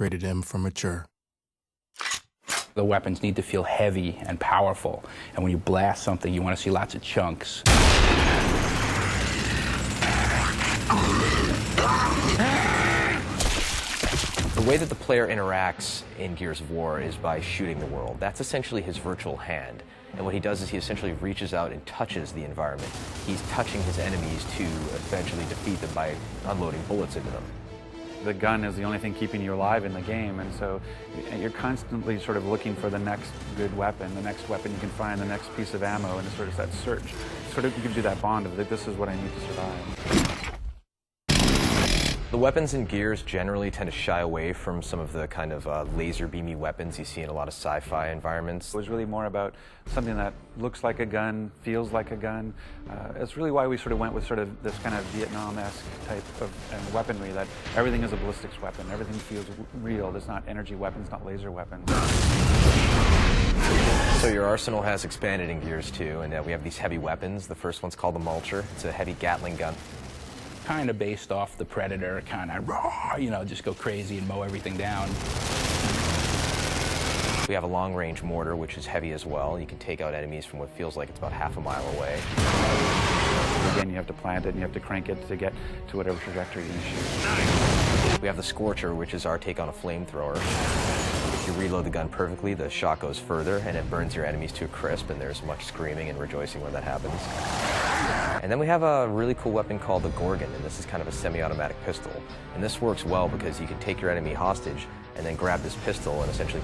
rated M for mature. The weapons need to feel heavy and powerful, and when you blast something, you want to see lots of chunks. The way that the player interacts in Gears of War is by shooting the world. That's essentially his virtual hand. And what he does is he essentially reaches out and touches the environment. He's touching his enemies to eventually defeat them by unloading bullets into them. The gun is the only thing keeping you alive in the game, and so you're constantly sort of looking for the next good weapon, the next weapon you can find, the next piece of ammo, and it's sort of that search. Sort of gives you that bond of that this is what I need to survive. The weapons in Gears generally tend to shy away from some of the kind of laser beamy weapons you see in a lot of sci-fi environments. It was really more about something that looks like a gun, feels like a gun. It's really why we sort of went with sort of this kind of Vietnam-esque type of weaponry, that everything is a ballistics weapon, everything feels real. There's not energy weapons, not laser weapons. So your arsenal has expanded in Gears 2, and we have these heavy weapons. The first one's called the Mulcher. It's a heavy Gatling gun. Kind of based off the Predator, kind of raw, you know, just go crazy and mow everything down. We have a long-range mortar, which is heavy as well. You can take out enemies from what feels like it's about half a mile away. Again, you have to plant it and you have to crank it to get to whatever trajectory you shoot. We have the Scorcher, which is our take on a flamethrower. If you reload the gun perfectly, the shot goes further and it burns your enemies to a crisp, and there's much screaming and rejoicing when that happens. And then we have a really cool weapon called the Gorgon, and this is kind of a semi-automatic pistol. And this works well because you can take your enemy hostage and then grab this pistol and essentially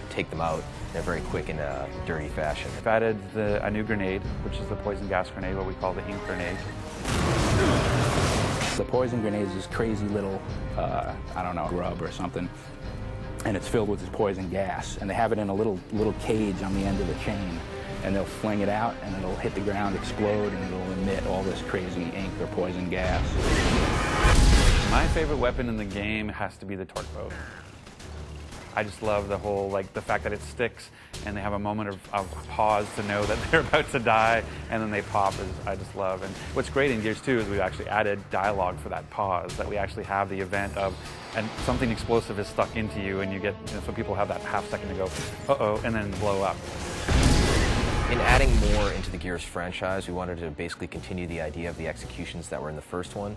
take them out in a very quick and dirty fashion. We've added a new grenade, which is the poison gas grenade, what we call the ink grenade. The poison grenade is this crazy little, I don't know, grub or something, and it's filled with this poison gas, and they have it in a little cage on the end of the chain, and they'll fling it out, and it'll hit the ground, explode, and it'll emit all this crazy ink or poison gas. My favorite weapon in the game has to be the torque bow. I just love the whole, like, the fact that it sticks and they have a moment of pause to know that they're about to die, and then they pop, I just love. And what's great in Gears 2 is we've actually added dialogue for that pause, that we actually have the event of, and something explosive is stuck into you, and you get, you know, so people have that half second to go, uh-oh, and then blow up. In adding more into the Gears franchise, we wanted to basically continue the idea of the executions that were in the first one.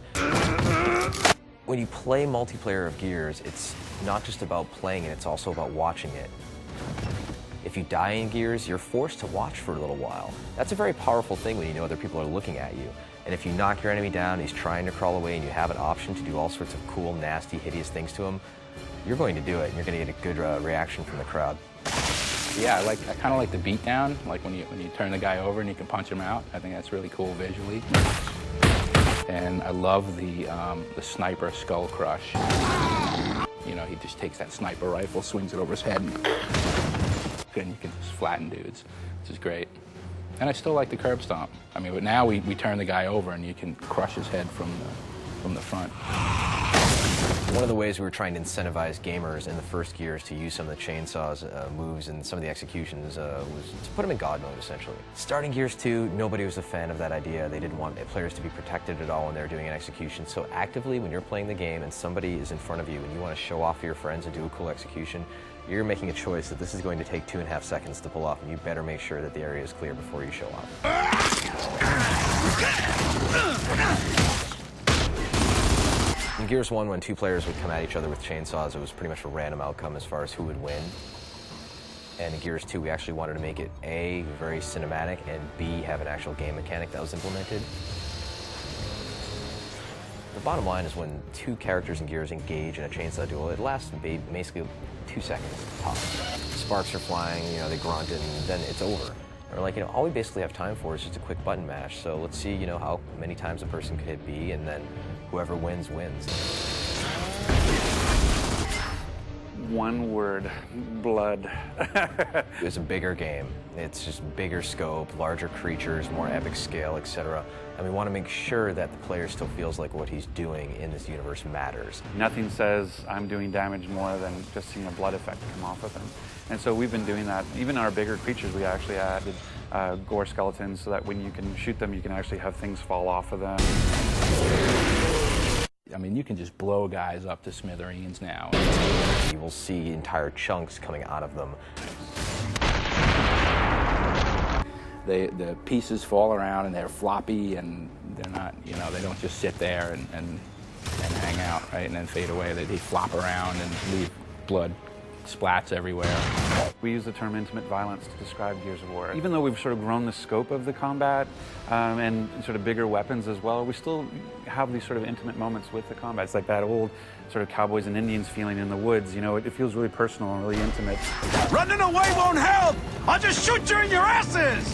When you play multiplayer of Gears, it's not just about playing it, it's also about watching it. If you die in Gears, you're forced to watch for a little while. That's a very powerful thing when you know other people are looking at you. And if you knock your enemy down, he's trying to crawl away, and you have an option to do all sorts of cool, nasty, hideous things to him, you're going to do it, and you're going to get a good reaction from the crowd. Yeah, I kind of like the beatdown, like when you turn the guy over and you can punch him out. I think that's really cool visually. And I love the sniper skull crush. You know, he just takes that sniper rifle, swings it over his head, and you can just flatten dudes, which is great. And I still like the curb stomp. I mean, but now we turn the guy over and you can crush his head from the front. One of the ways we were trying to incentivize gamers in the first Gears to use some of the chainsaws moves and some of the executions was to put them in God mode, essentially. Starting Gears 2, nobody was a fan of that idea. They didn't want players to be protected at all when they were doing an execution. So actively, when you're playing the game and somebody is in front of you and you want to show off for your friends and do a cool execution, you're making a choice that this is going to take 2.5 seconds to pull off, and you better make sure that the area is clear before you show off. In Gears 1, when two players would come at each other with chainsaws, it was pretty much a random outcome as far as who would win. And in Gears 2, we actually wanted to make it A, very cinematic, and B, have an actual game mechanic that was implemented. The bottom line is when two characters in Gears engage in a chainsaw duel, it lasts basically 2 seconds tops. Sparks are flying, you know, they grunt, and then it's over. Or like, you know, all we basically have time for is just a quick button mash. So let's see, you know, how many times a person could hit B, and then whoever wins, wins. One word, blood. It's a bigger game. It's just bigger scope, larger creatures, more epic scale, etc. And we want to make sure that the player still feels like what he's doing in this universe matters. Nothing says I'm doing damage more than just seeing a blood effect come off of them. And so we've been doing that. Even our bigger creatures, we actually added gore skeletons so that when you can shoot them, you can actually have things fall off of them. I mean, you can just blow guys up to smithereens now. You will see entire chunks coming out of them. The pieces fall around and they're floppy and they're not, you know, they don't just sit there and hang out, right, and then fade away. They flop around and leave blood splats everywhere. We use the term intimate violence to describe Gears of War. Even though we've sort of grown the scope of the combat and sort of bigger weapons as well, we still have these sort of intimate moments with the combat. It's like that old sort of cowboys and Indians feeling in the woods. You know, it feels really personal and really intimate. Running away won't help! I'll just shoot you in your asses!